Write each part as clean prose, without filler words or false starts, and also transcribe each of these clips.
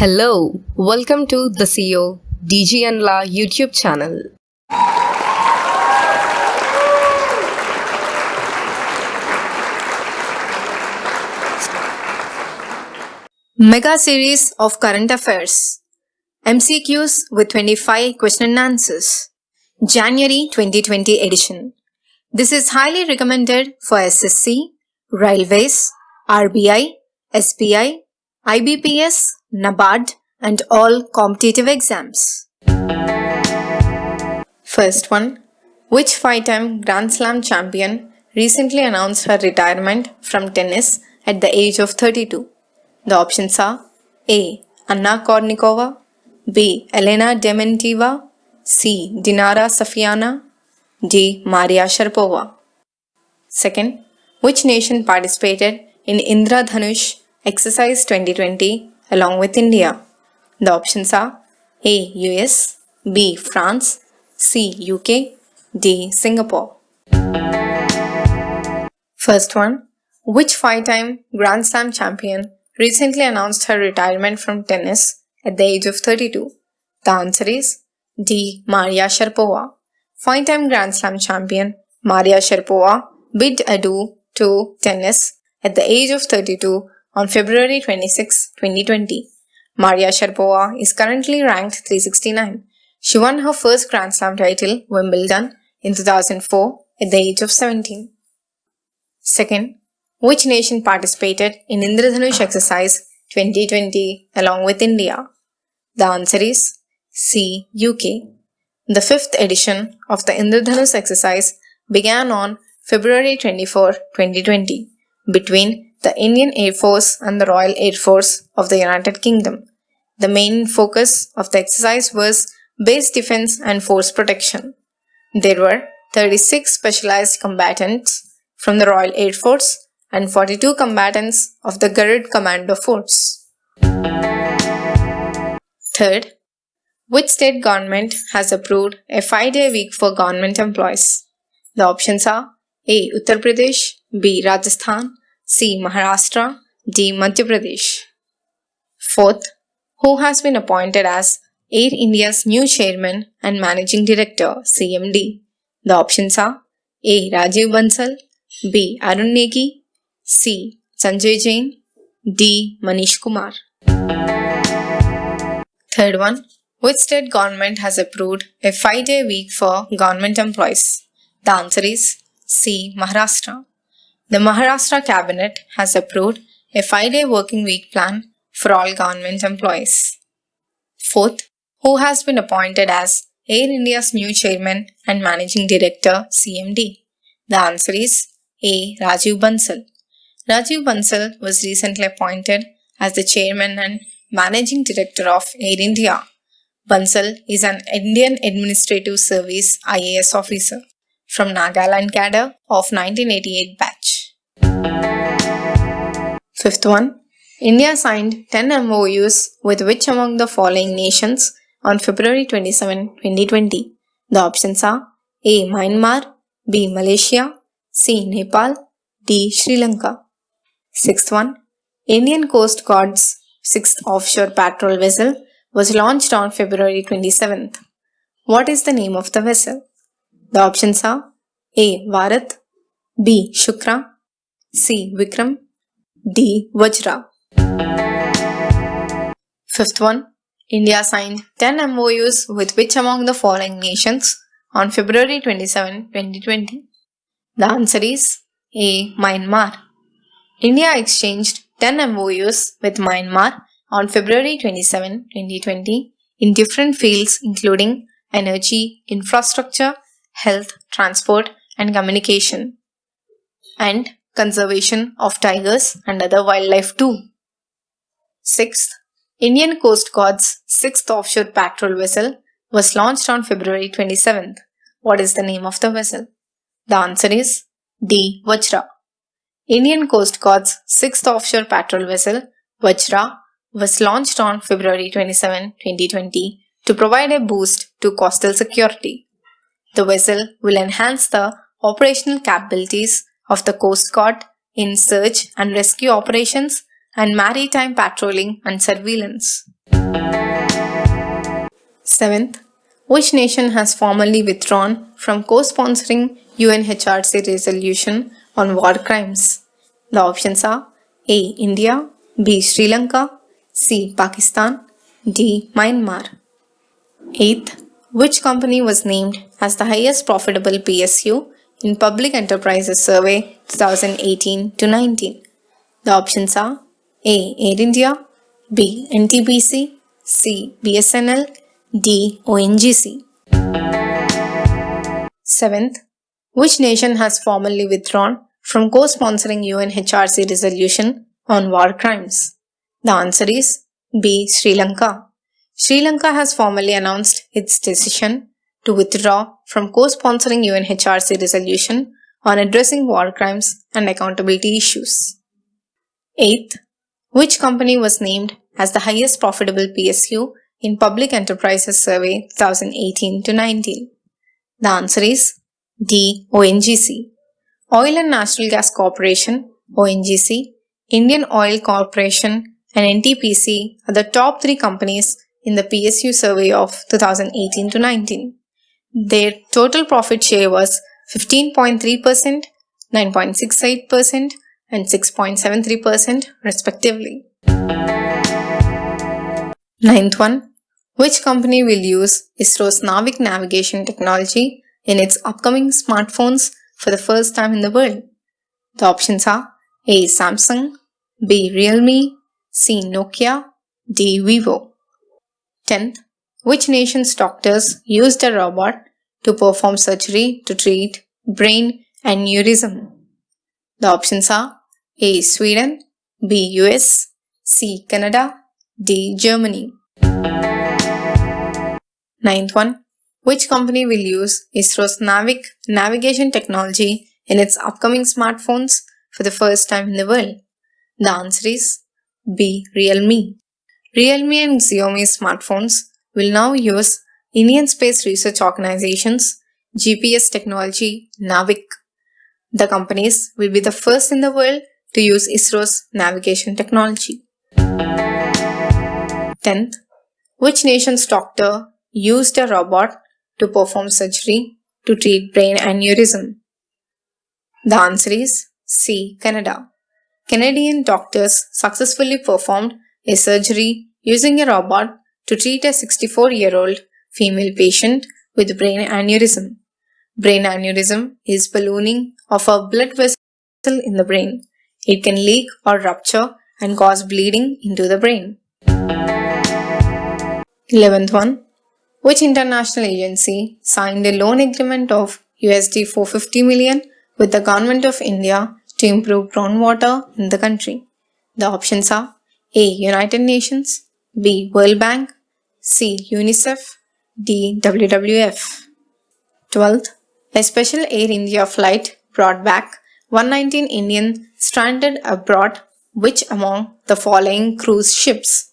Hello, welcome to the CEO dg&la YouTube channel. Mega series of current affairs. MCQs with 25 question and answers. January 2020 edition. This is highly recommended for SSC, Railways, RBI, SBI, IBPS, Nabard and all competitive exams. First one. Which 5-time Grand Slam champion recently announced her retirement from tennis at the age of 32? The options are A. Anna Kournikova, B. Elena Dementieva, C. Dinara Safiyana, D. Maria Sharapova. Second, which nation participated in Indra Dhanush Exercise 2020 along with India? The options are A. US, B. France, C. UK, D. Singapore. First one, which 5-time Grand Slam champion recently announced her retirement from tennis at the age of 32? The answer is D. Maria Sharapova. 5-time Grand Slam champion Maria Sharapova bid adieu to tennis at the age of 32 on February 26, 2020. Maria Sharapova is currently ranked 369. She won her first Grand Slam title, Wimbledon, in 2004 at the age of 17. Second, which nation participated in Indra Dhanush Exercise 2020 along with India? The answer is C. UK. The 5th edition of the Indra Dhanush Exercise began on February 24, 2020 between the Indian Air Force and the Royal Air Force of the United Kingdom. The main focus of the exercise was base defense and force protection. There were 36 specialized combatants from the Royal Air Force and 42 combatants of the Garud Commando Force. Third, which state government has approved a 5-day week for government employees? The options are A. Uttar Pradesh, B. Rajasthan, C. Maharashtra, D. Madhya Pradesh. Fourth, who has been appointed as Air India's new chairman and managing director (CMD)? The options are A. Rajiv Bansal, B. Arun Negi, C. Sanjay Jain, D. Manish Kumar. Third one, which state government has approved a 5-day week for government employees? The answer is C. Maharashtra. The Maharashtra cabinet has approved a 5-day working week plan for all government employees. Fourth, who has been appointed as Air India's new chairman and managing director (CMD)? The answer is A. Rajiv Bansal. Rajiv Bansal was recently appointed as the chairman and managing director of Air India. Bansal is an Indian Administrative Service IAS officer from Nagaland cadre of 1988 batch. Fifth one, India signed 10 MoUs with which among the following nations on February 27, 2020? The options are A. Myanmar, B. Malaysia, C. Nepal, D. Sri Lanka. Sixth one, Indian Coast Guard's 6th offshore patrol vessel was launched on February 27th. What is the name of the vessel? The options are A. Bharat, B. Shukra, C. Vikram, D. Vajra. Fifth one, India signed 10 MoUs with which among the following nations on February 27, 2020? The answer is A. Myanmar. India exchanged 10 MoUs with Myanmar on February 27, 2020 in different fields including energy, infrastructure, health, transport and communication, and conservation of tigers and other wildlife too. Sixth, Indian Coast Guard's 6th offshore patrol vessel was launched on February 27th. What is the name of the vessel? The answer is D. Vajra. Indian Coast Guard's 6th offshore patrol vessel, Vajra, was launched on February 27, 2020 to provide a boost to coastal security. The vessel will enhance the operational capabilities of the Coast Guard in search and rescue operations and maritime patrolling and surveillance. 7th, which nation has formally withdrawn from co-sponsoring UNHRC resolution on war crimes? The options are A. India, B. Sri Lanka, C. Pakistan, D. Myanmar. 8th, which company was named as the highest profitable PSU in Public Enterprises Survey 2018-19? The options are A. Air India, B. NTPC, C. BSNL, D. ONGC. 7th, which nation has formally withdrawn from co-sponsoring UNHRC resolution on war crimes? The answer is B. Sri Lanka. Sri Lanka has formally announced its decision to withdraw from co-sponsoring UNHRC resolution on addressing war crimes and accountability issues. 8th, which company was named as the highest profitable PSU in Public Enterprises Survey 2018-19? The answer is D. ONGC. Oil and Natural Gas Corporation, ONGC, Indian Oil Corporation and NTPC are the top 3 companies in the PSU survey of 2018-19. Their total profit share was 15.3%, 9.68% and 6.73% respectively. 9th one, which company will use ISRO's Navik navigation technology in its upcoming smartphones for the first time in the world? The options are A. Samsung, B. Realme, C. Nokia, D. Vivo. 10th, which nation's doctors used a robot to perform surgery to treat brain aneurysm? The options are A. Sweden, B. US, C. Canada, D. Germany. 9th one, which company will use ISRO's Navik navigation technology in its upcoming smartphones for the first time in the world? The answer is B. Realme. Realme and Xiaomi smartphones will now use Indian Space Research Organization's GPS technology Navik. The companies will be the first in the world to use ISRO's navigation technology. 10th, which nation's doctor used a robot to perform surgery to treat brain aneurysm? The answer is C. Canada. Canadian doctors successfully performed a surgery using a robot to treat a 64-year-old female patient with brain aneurysm. Brain aneurysm is ballooning of a blood vessel in the brain. It can leak or rupture and cause bleeding into the brain. 11th one, which international agency signed a loan agreement of USD 450 million with the Government of India to improve groundwater in the country? The options are A. United Nations, B. World Bank, C. UNICEF, D. WWF. 12th, a special Air India flight brought back 119 Indians stranded abroad. Which among the following cruise ships?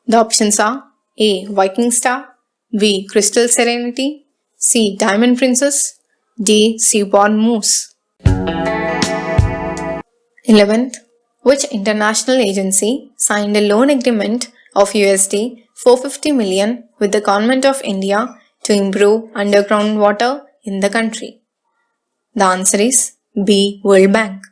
The options are A. Viking Star, B. Crystal Serenity, C. Diamond Princess, D. Seaborn Moose. 11th, which international agency signed a loan agreement of USD 450 million with the Government of India to improve underground water in the country? The answer is B. World Bank.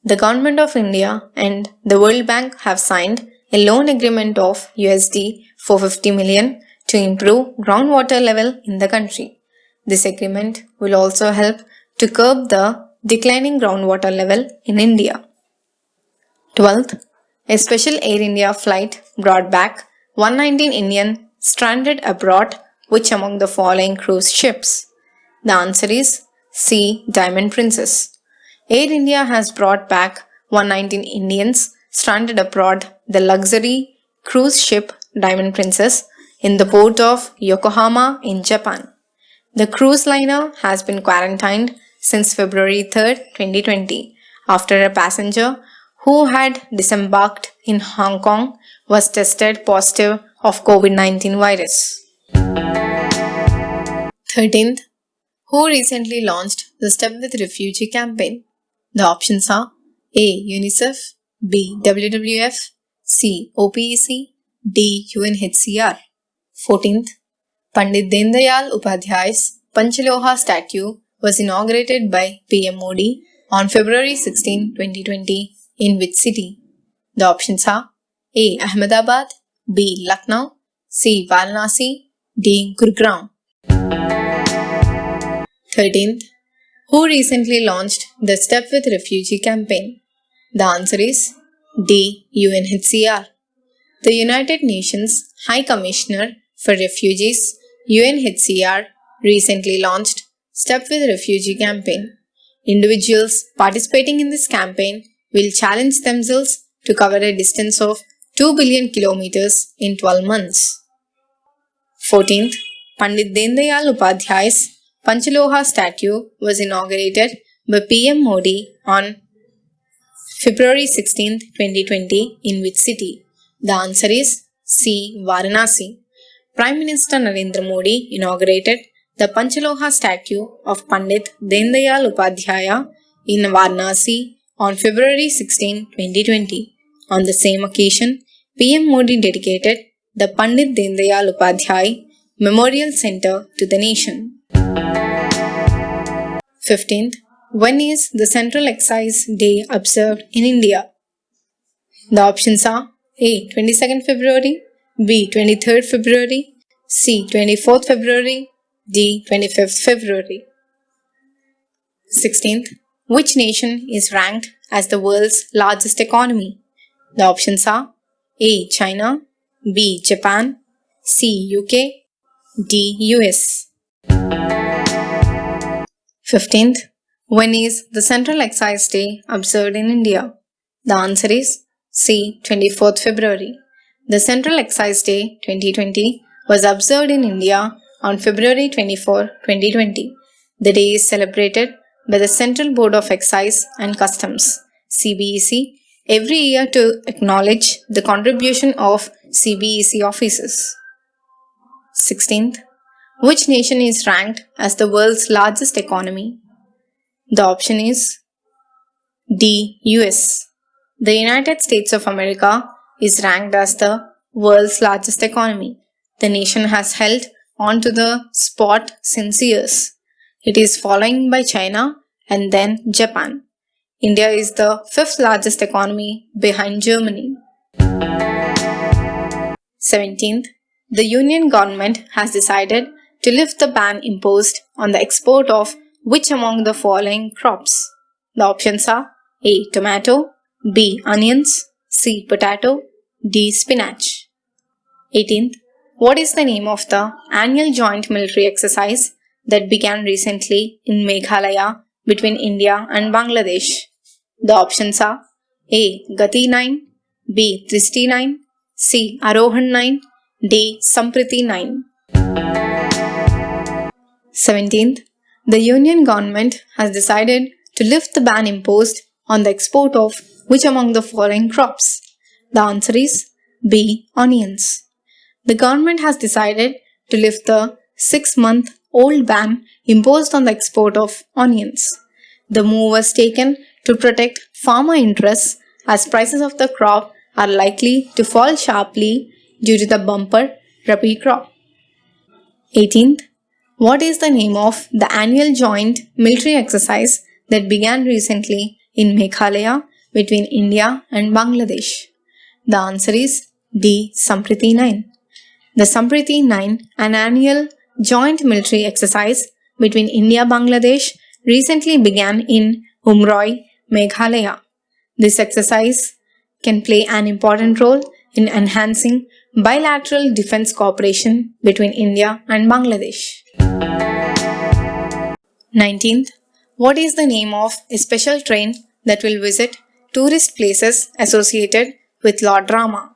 The Government of India and the World Bank have signed a loan agreement of USD 450 million to improve groundwater level in the country. This agreement will also help to curb the declining groundwater level in India. 12th, a special Air India flight brought back 119 Indians stranded abroad. Which among the following cruise ships? The answer is C. Diamond Princess. Air India has brought back 119 Indians stranded abroad the luxury cruise ship Diamond Princess in the port of Yokohama in Japan. The cruise liner has been quarantined since February 3, 2020 after a passenger who had disembarked in Hong Kong was tested positive of COVID-19 virus. 13th, who recently launched the Step with Refugee campaign? The options are A. UNICEF, B. WWF, C. OPEC, D. UNHCR. 14th. Pandit Dindayal Upadhyay's Panchaloha statue was inaugurated by PM Modi on February 16, 2020 in which city? The options are A. Ahmedabad, B. Lucknow, C. Varanasi, D. Gurugram. 13th. Who recently launched the Step with Refugee campaign? The answer is D. UNHCR. The United Nations High Commissioner for Refugees UNHCR recently launched Step with Refugee campaign. Individuals participating in this campaign will challenge themselves to cover a distance of 2 billion kilometers in 12 months. 14th. Pandit Dindayal Upadhyay's Panchaloha statue was inaugurated by PM Modi on February 16, 2020 in which city? The answer is C. Varanasi. Prime Minister Narendra Modi inaugurated the Panchaloha statue of Pandit Dindayal Upadhyaya in Varanasi on February 16, 2020. On the same occasion, PM Modi dedicated the Pandit Dindayal Upadhyaya Memorial Center to the nation. 15th. When is the Central Excise Day observed in India? The options are A. 22nd February, B. 23rd February, C. 24th February, D. 25th February. 16th. Which nation is ranked as the world's largest economy? The options are A. China, B. Japan, C. UK, D. US. 15th. When is the Central Excise Day observed in India? The answer is C. 24th February. The Central Excise Day 2020 was observed in India on February 24, 2020. The day is celebrated by the Central Board of Excise and Customs (CBEC) every year to acknowledge the contribution of CBEC officers. 16th. Which nation is ranked as the world's largest economy? The option is D. US. The United States of America is ranked as the world's largest economy. The nation has held on to the spot since years. It is followed by China and then Japan. India is the fifth largest economy behind Germany. 17th. The Union government has decided to lift the ban imposed on the export of which among the following crops? The options are A. Tomato, B. Onions, C. Potato, D. Spinach. 18th. What is the name of the annual joint military exercise that began recently in Meghalaya between India and Bangladesh? The options are A. Gati 9, B. Trishti 9, C. Arohan 9, D. Sampriti 9. 17th. The Union government has decided to lift the ban imposed on the export of which among the following crops? The answer is B. Onions. The government has decided to lift the 6-month-old ban imposed on the export of onions. The move was taken to protect farmer interests as prices of the crop are likely to fall sharply due to the bumper Rabi crop. 18th. What is the name of the annual joint military exercise that began recently in Meghalaya between India and Bangladesh? The answer is D. Sampriti 9. The Sampriti 9, an annual joint military exercise between India-Bangladesh, recently began in Umroi, Meghalaya. This exercise can play an important role in enhancing bilateral defense cooperation between India and Bangladesh. 19th. What is the name of a special train that will visit tourist places associated with Lord Rama?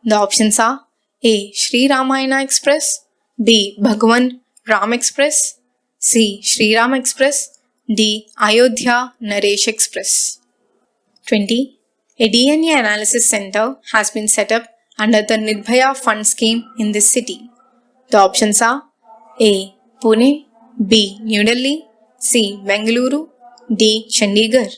The options are A. Sri Ramayana Express, B. Bhagwan Ram Express, C. Sri Ram Express, D. Ayodhya Naresh Express. 20. A DNA analysis center has been set up under the Nirbhaya Fund scheme in this city. The options are A. Pune, B. New Delhi, C. Bengaluru, D. Chandigarh.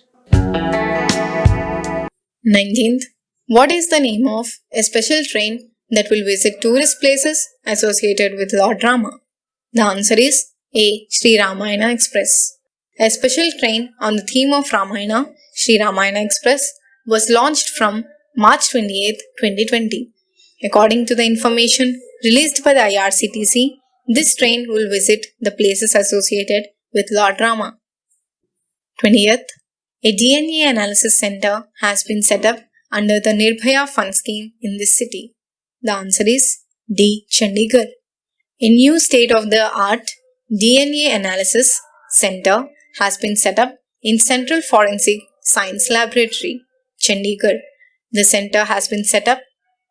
19th. What is the name of a special train that will visit tourist places associated with Lord Rama? The answer is A. Sri Ramayana Express. A special train on the theme of Ramayana, Sri Ramayana Express, was launched from March 28, 2020. According to the information released by the IRCTC, this train will visit the places associated with Lord Rama. 20th. A DNA analysis center has been set up under the Nirbhaya Fund scheme in this city. The answer is D. Chandigarh. A new state-of-the-art DNA analysis center has been set up in Central Forensic Science Laboratory, Chandigarh. The center has been set up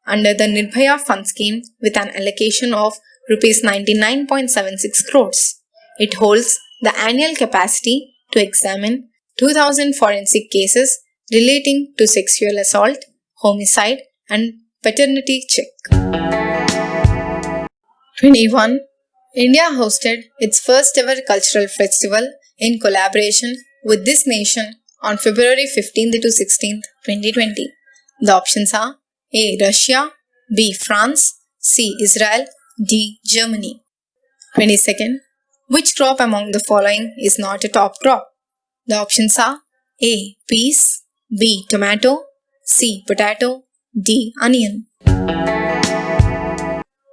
under the Nirbhaya Fund scheme with an allocation of Rs 99.76 crores. It holds the annual capacity to examine 2000 forensic cases relating to sexual assault, homicide, and paternity check. 21. India hosted its first ever cultural festival in collaboration with this nation on February 15th to 16th, 2020. The options are A. Russia, B. France, C. Israel, D. Germany. 22nd. Which crop among the following is not a top crop? The options are A. Peas, B. Tomato, C. Potato, D. Onion.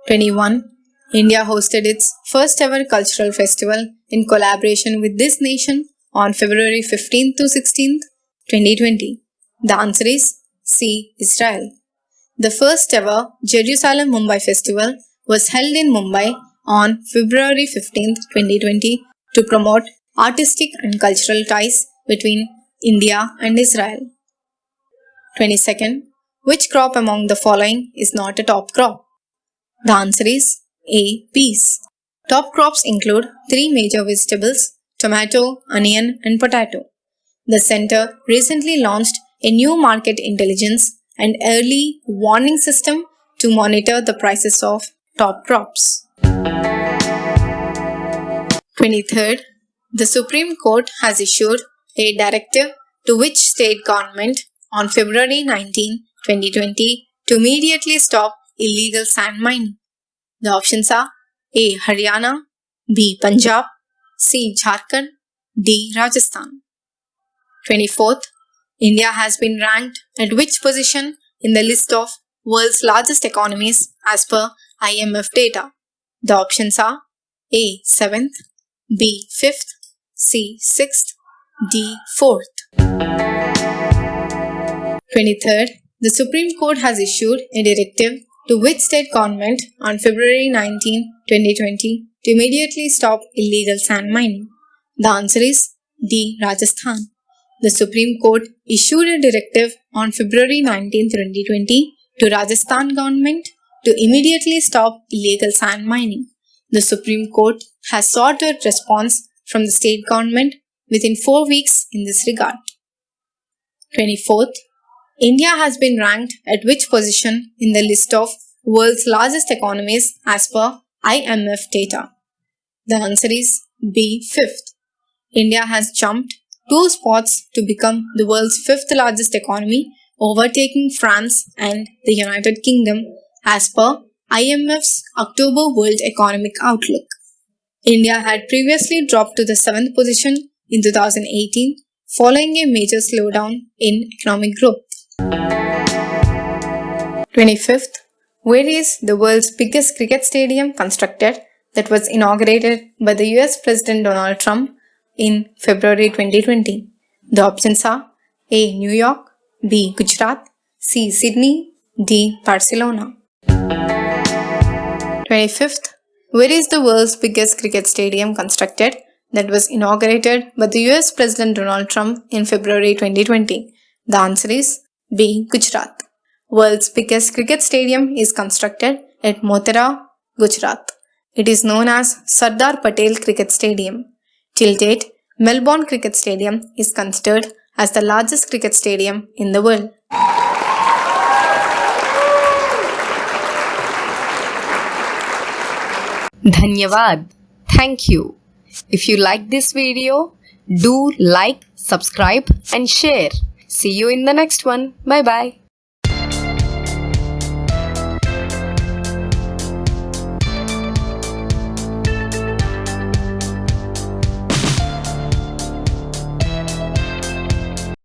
21. India hosted its first ever cultural festival in collaboration with this nation on February 15th to 16th, 2020. The answer is C. Israel. The first ever Jerusalem-Mumbai festival was held in Mumbai on February 15th, 2020 to promote artistic and cultural ties between India and Israel. 22nd. Which crop among the following is not a top crop? The answer is A. Peas. Top crops include three major vegetables: tomato, onion, and potato. The center recently launched a new market intelligence and early warning system to monitor the prices of top crops. 23rd. The Supreme Court has issued a directive to which state government on February 19, 2020 to immediately stop illegal sand mining. The options are A. Haryana, B. Punjab, C. Jharkhand, D. Rajasthan. 24th. India has been ranked at which position in the list of world's largest economies as per IMF data? The options are A. 7th, B. 5th, C. 6th, D. 4th. 23rd. The Supreme Court has issued a directive to which state government on February 19, 2020 to immediately stop illegal sand mining? The answer is D. Rajasthan. The Supreme Court issued a directive on February 19, 2020 to Rajasthan government to immediately stop illegal sand mining. The Supreme Court has sought a response from the state government within 4 weeks in this regard. 24th. India has been ranked at which position in the list of world's largest economies as per IMF data? The answer is B. 5th. India has jumped 2 spots to become the world's 5th largest economy, overtaking France and the United Kingdom as per IMF's October World Economic Outlook. India had previously dropped to the 7th position in 2018 following a major slowdown in economic growth. 25th. Where is the world's biggest cricket stadium constructed that was inaugurated by the US President Donald Trump in February 2020? The options are A. New York, B. Gujarat, C. Sydney, D. Barcelona. 25th. Where is the world's biggest cricket stadium constructed that was inaugurated by the US President Donald Trump in February 2020? The answer is B. Gujarat. World's biggest cricket stadium is constructed at Motera, Gujarat. It is known as Sardar Patel Cricket Stadium. Till date, Melbourne Cricket Stadium is considered as the largest cricket stadium in the world. Dhanyavad. Thank you. If you like this video, do like, subscribe and share. See you in the next one. Bye bye.